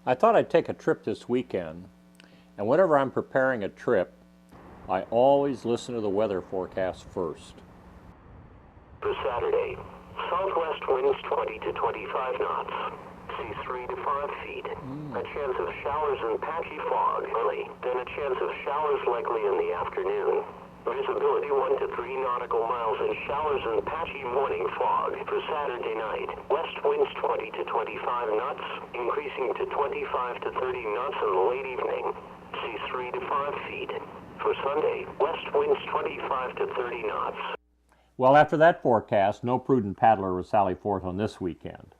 I thought I'd take a trip this weekend, and whenever I'm preparing a trip, I always listen to the weather forecast first. For Saturday, southwest winds 20 to 25 knots, seas 3 to 5 feet. A chance of showers and patchy fog early, then a chance of showers likely in the afternoon. Visibility 1 to 3 nautical miles and showers and patchy morning fog for Saturday night. West winds 20 to 25 knots, increasing to 25 to 30 knots in the late evening. Seas 3 to 5 feet. For Sunday, west winds 25 to 30 knots. Well, after that forecast, no prudent paddler will sally forth on this weekend.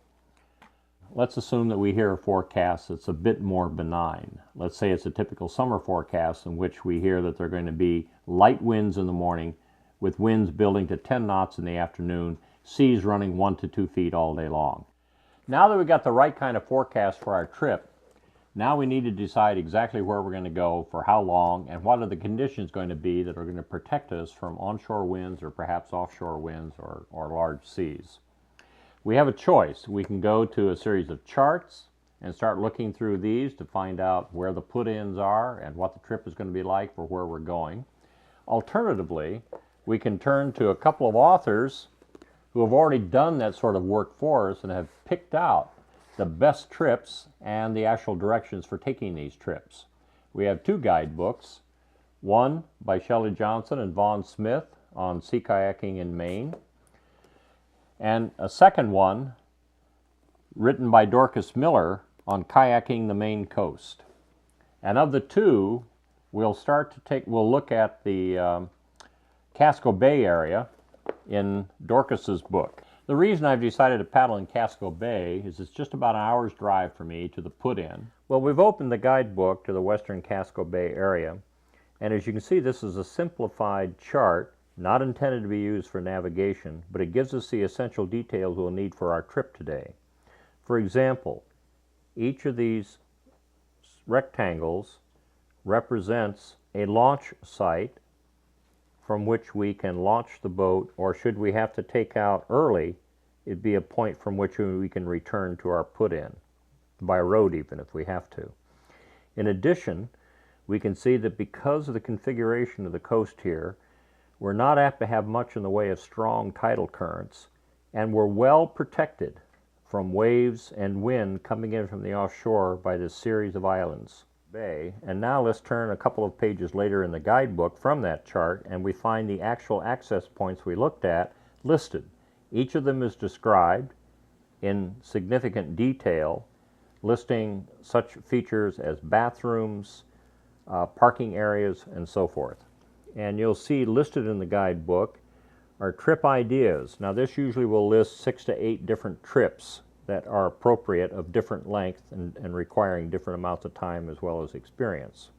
Let's assume that we hear a forecast that's a bit more benign. Let's say it's a typical summer forecast in which we hear that there are going to be light winds in the morning with winds building to 10 knots in the afternoon, seas running 1 to 2 feet all day long. Now that we've got the right kind of forecast for our trip, now we need to decide exactly where we're going to go, for how long, and what are the conditions going to be that are going to protect us from onshore winds or perhaps offshore winds or large seas. We have a choice. We can go to a series of charts and start looking through these to find out where the put-ins are and what the trip is going to be like for where we're going. Alternatively, we can turn to a couple of authors who have already done that sort of work for us and have picked out the best trips and the actual directions for taking these trips. We have two guidebooks, one by Shelley Johnson and Vaughn Smith on sea kayaking in Maine, and a second one written by Dorcas Miller on kayaking the Maine coast. And of the two, we'll look at the Casco Bay area in Dorcas's book. The reason I've decided to paddle in Casco Bay is it's just about an hour's drive for me to the put-in. Well, we've opened the guidebook to the western Casco Bay area, and as you can see, this is a simplified chart, not intended to be used for navigation, but it gives us the essential details we'll need for our trip today. For example, each of these rectangles represents a launch site from which we can launch the boat, or should we have to take out early, it'd be a point from which we can return to our put-in, by road even if we have to. In addition, we can see that because of the configuration of the coast here, we're not apt to have much in the way of strong tidal currents, and we're well protected from waves and wind coming in from the offshore by this series of islands. Bay. And now let's turn a couple of pages later in the guidebook from that chart, and we find the actual access points we looked at listed. Each of them is described in significant detail, listing such features as bathrooms, parking areas, and so forth. And you'll see listed in the guidebook are trip ideas. Now this usually will list 6 to 8 different trips that are appropriate, of different length and requiring different amounts of time as well as experience.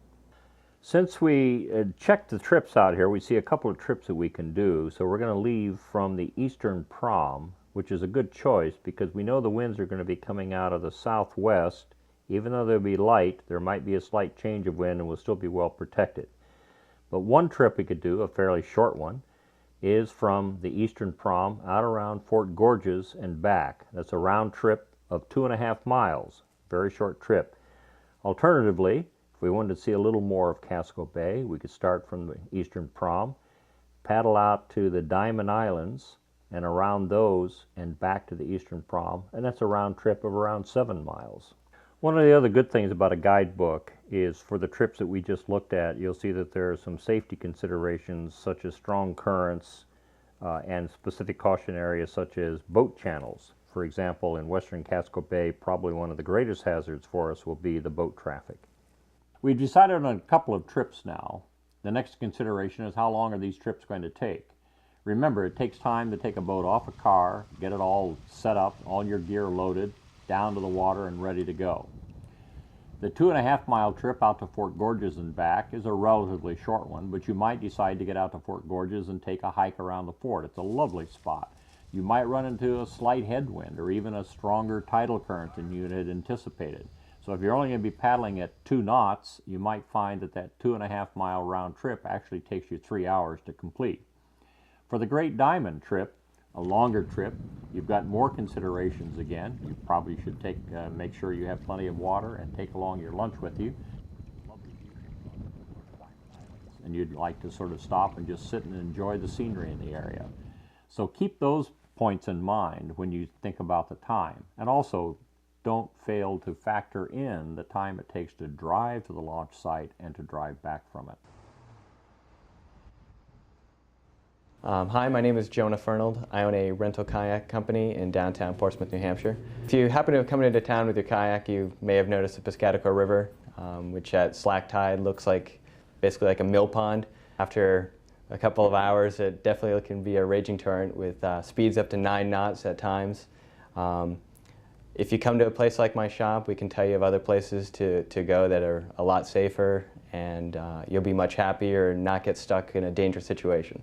Since we checked the trips out here, we see a couple of trips that we can do. So we're going to leave from the Eastern Prom, which is a good choice because we know the winds are going to be coming out of the southwest. Even though they'll be light, there might be a slight change of wind and we'll still be well protected. But one trip we could do, a fairly short one, is from the Eastern Prom out around Fort Gorges and back. That's a round trip of 2.5 miles, very short trip. Alternatively, if we wanted to see a little more of Casco Bay, we could start from the Eastern Prom, paddle out to the Diamond Islands and around those and back to the Eastern Prom, and that's a round trip of around 7 miles. One of the other good things about a guidebook is for the trips that we just looked at, you'll see that there are some safety considerations such as strong currents and specific caution areas such as boat channels. For example, in western Casco Bay, probably one of the greatest hazards for us will be the boat traffic. We've decided on a couple of trips now. The next consideration is how long are these trips going to take? Remember, it takes time to take a boat off a car, get it all set up, all your gear loaded, down to the water and ready to go. The 2.5 mile trip out to Fort Gorges and back is a relatively short one, but you might decide to get out to Fort Gorges and take a hike around the fort. It's a lovely spot. You might run into a slight headwind or even a stronger tidal current than you had anticipated. So if you're only going to be paddling at 2 knots, you might find that that 2.5 mile round trip actually takes you 3 hours to complete. For the Great Diamond trip, A longer trip, you've got more considerations again. You probably should make sure you have plenty of water and take along your lunch with you. And you'd like to sort of stop and just sit and enjoy the scenery in the area. So keep those points in mind when you think about the time. And also, don't fail to factor in the time it takes to drive to the launch site and to drive back from it. Hi, my name is Jonah Fernald. I own a rental kayak company in downtown Portsmouth, New Hampshire. If you happen to come into town with your kayak, you may have noticed the Piscataqua River, which at slack tide looks like basically like a mill pond. After a couple of hours, it definitely can be a raging torrent with speeds up to 9 knots at times. If you come to a place like my shop, we can tell you of other places to go that are a lot safer, and you'll be much happier and not get stuck in a dangerous situation.